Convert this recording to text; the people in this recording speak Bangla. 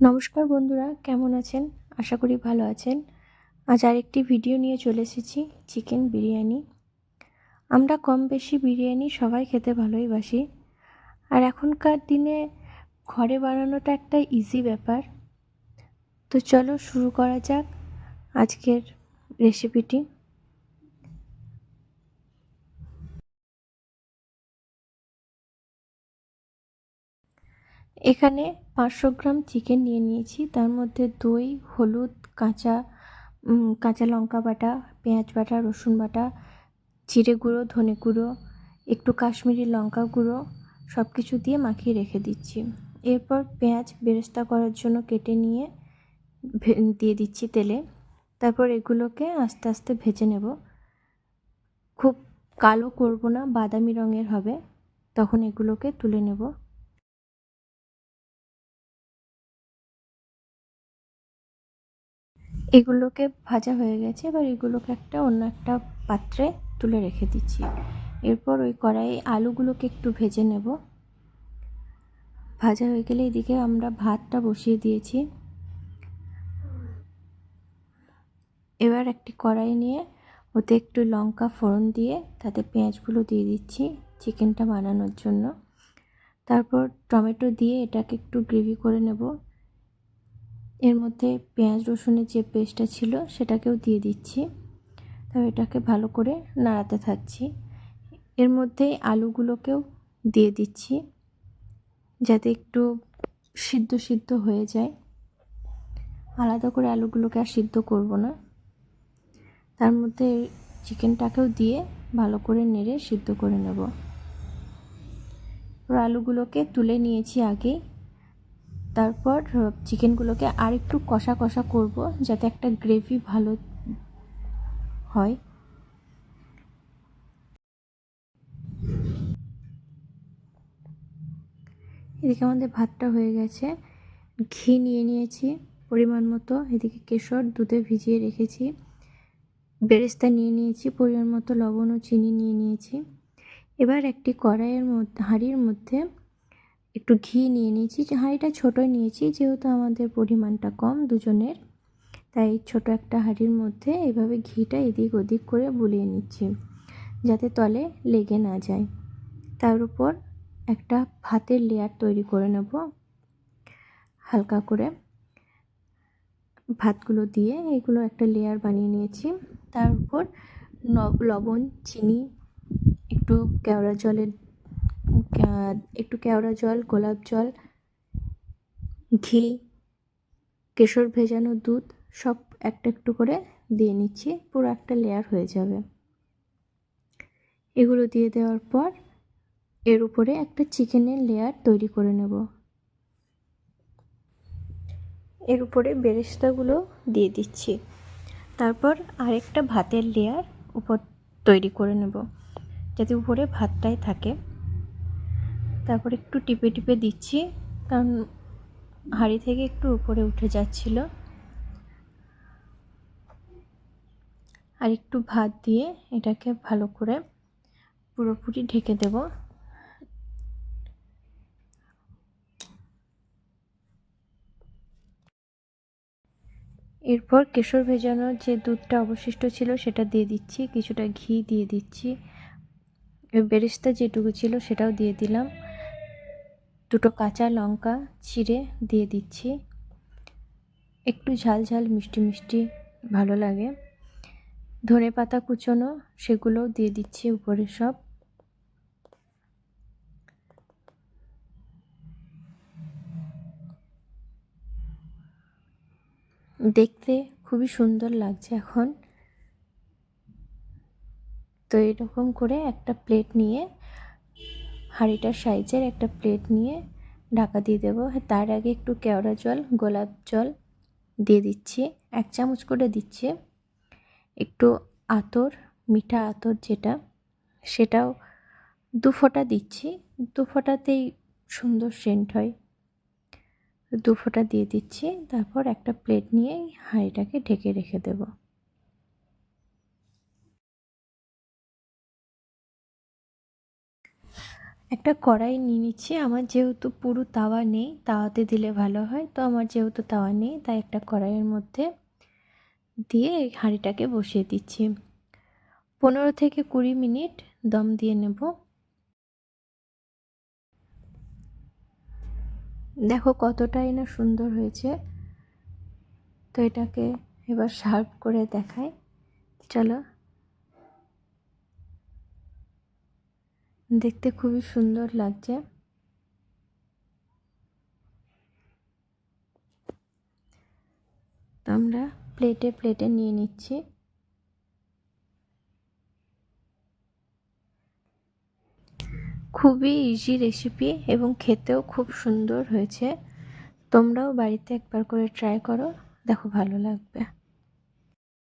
নমস্কার বন্ধুরা, কেমন আছেন? আশা করি ভালো আছেন। আজ আরেকটি ভিডিও নিয়ে চলে এসেছি, চিকেন বিরিয়ানি। আমরা কম বেশি বিরিয়ানি সবাই খেতে ভালোই বাসি। আর এখনকার দিনে ঘরে বানানোটা একটা ইজি ব্যাপার। তো চলো শুরু করা যাক আজকের রেসিপিটি। এখানে 500 গ্রাম চিকেন নিয়ে নিয়েছি। তার মধ্যে দই, হলুদ, কাঁচা লঙ্কা বাটা, পেঁয়াজ বাটা, রসুন বাটা, জিরে গুঁড়ো, ধনে গুঁড়ো, একটু কাশ্মীরি লঙ্কা গুঁড়ো সব কিছু দিয়ে মাখিয়ে রেখে দিচ্ছি। এরপর পেঁয়াজ বেরেস্তা করার জন্য কেটে নিয়ে দিয়ে দিচ্ছি তেলে। তারপর এগুলোকে আস্তে আস্তে ভেজে নেব। খুব কালো করব না, বাদামি রঙের হবে, তখন এগুলোকে তুলে নেব। এগুলোকে ভাজা হয়ে গেছে, এবার এগুলোকে অন্য একটা পাত্রে তুলে রেখে দিচ্ছি। এরপর ওই কড়াইয়ে আলুগুলোকে একটু ভেজে নেব। ভাজা হয়ে গেলে এদিকে আমরা ভাতটা বসিয়ে দিয়েছি। এবার একটি কড়াই নিয়ে ওতে একটু লঙ্কা ফোড়ন দিয়ে তাতে পেঁয়াজগুলো দিয়ে দিচ্ছি চিকেনটা বানানোর জন্য। তারপর টমেটো দিয়ে এটাকে একটু গ্রেভি করে নেব। এর মধ্যে পেঁয়াজ রসুনের যে পেস্টটা ছিল সেটাকেও দিয়ে দিচ্ছি। তবে এটাকে ভালো করে নাড়াতে থাকছি। এর মধ্যে আলুগুলোকেও দিয়ে দিচ্ছি যাতে একটু সিদ্ধ সিদ্ধ হয়ে যায়। আলাদা করে আলুগুলোকে আর সিদ্ধ করব না। তার মধ্যে চিকেনটাকেও দিয়ে ভালো করে নেড়ে সিদ্ধ করে নেব। আলুগুলোকে তুলে নিয়েছি আগেই। তারপর চিকেনগুলোকে আর একটু কষা কষা করব যাতে একটা গ্রেভি ভালো হয়। এদিকে আমাদের ভাতটা হয়ে গেছে। ঘি নিয়ে নিয়েছি পরিমাণ মতো। এদিকে কেশর দুধে ভিজিয়ে রেখেছি। বেরেস্তা নিয়ে নিয়েছি পরিমাণ মতো, লবণ ও চিনি নিয়ে নিয়েছি। এবার একটি কড়াইয়ের মধ্যে, হাঁড়ির মধ্যে একটু ঘি নিয়ে নিয়েছি। হাঁড়িটা ছোটোই নিয়েছি যেহেতু আমাদের পরিমাণটা কম দুজনের, তাই ছোট একটা হাঁড়ির মধ্যে এভাবে ঘিটা এদিক ওদিক করে বুলিয়ে নিচ্ছি যাতে তলে লেগে না যায়। তার উপর একটা ভাতের লেয়ার তৈরি করে নেব। হালকা করে ভাতগুলো দিয়ে এগুলো একটা লেয়ার বানিয়ে নিয়েছি। তার উপর লবণ, চিনি, একটু কেওড়া জল, গোলাপ জল, ঘি, কেশর ভেজানো দুধ সব একটা একটু করে দিয়ে নিচ্ছি। পুরো একটা লেয়ার হয়ে যাবে। এগুলো দিয়ে দেওয়ার পর এর উপরে একটা চিকেনের লেয়ার তৈরি করে নেব। এর উপরে বেরেস্তাগুলো দিয়ে দিচ্ছি। তারপর আরেকটা ভাতের লেয়ার উপর তৈরি করে নেব যাতে উপরে ভাতটাই থাকে। তারপর একটু টিপে টিপে দিচ্ছি কারণ হাঁড়ি থেকে একটু উপরে উঠে যাচ্ছিল। আর একটু ভাত দিয়ে এটাকে ভালো করে পুরোপুরি ঢেকে দেব। এরপর কেশর ভেজানো যে দুধটা অবশিষ্ট ছিল সেটা দিয়ে দিচ্ছি, কিছুটা ঘি দিয়ে দিচ্ছি, বেরেস্তা যেটুকু ছিল সেটাও দিয়ে দিলাম, দুটো কাঁচা লঙ্কা চিড়ে দিয়ে দিচ্ছি। একটু ঝাল ঝাল মিষ্টি মিষ্টি ভালো লাগে। ধনেপাতা কুচোনো সেগুলোও দিয়ে দিচ্ছি উপরে সব। দেখতে খুবই সুন্দর লাগছে এখন। তো এরকম করে একটা প্লেট নিয়ে, হাঁড়িটার সাইজের একটা প্লেট নিয়ে ঢাকা দিয়ে দেবো। তার আগে একটু কেওড়া জল, গোলাপ জল দিয়ে দিচ্ছি, 1 চামচ করে দিচ্ছি। একটু আতর, মিঠা আতর যেটা, সেটাও 2 ফোঁটা দিচ্ছি। 2 ফোঁটাতেই সুন্দর সেন্ট হয়। 2 ফোঁটা দিয়ে দিচ্ছি। তারপর একটা প্লেট নিয়ে হাঁড়িটাকে ঢেকে রেখে দেব। একটা কড়াই নিয়ে নিচ্ছি। আমার যেহেতু পুরো তাওয়া নেই, তাওয়াতে দিলে ভালো হয়, তো আমার যেহেতু তাওয়া নেই তাই একটা কড়াইয়ের মধ্যে দিয়ে এই হাঁড়িটাকে বসিয়ে দিচ্ছি। 15 থেকে 20 মিনিট দম দিয়ে নেব। দেখো কতটাই না সুন্দর হয়েছে। তো এটাকে এবার সার্ভ করে দেখাই, চলো। দেখতে খুবই সুন্দর লাগছে। তো আমরা প্লেটে প্লেটে নিয়ে নিচ্ছি। খুবই ইজি রেসিপি এবং খেতেও খুব সুন্দর হয়েছে। তোমরাও বাড়িতে একবার করে ট্রাই করো, দেখো ভালো লাগবে।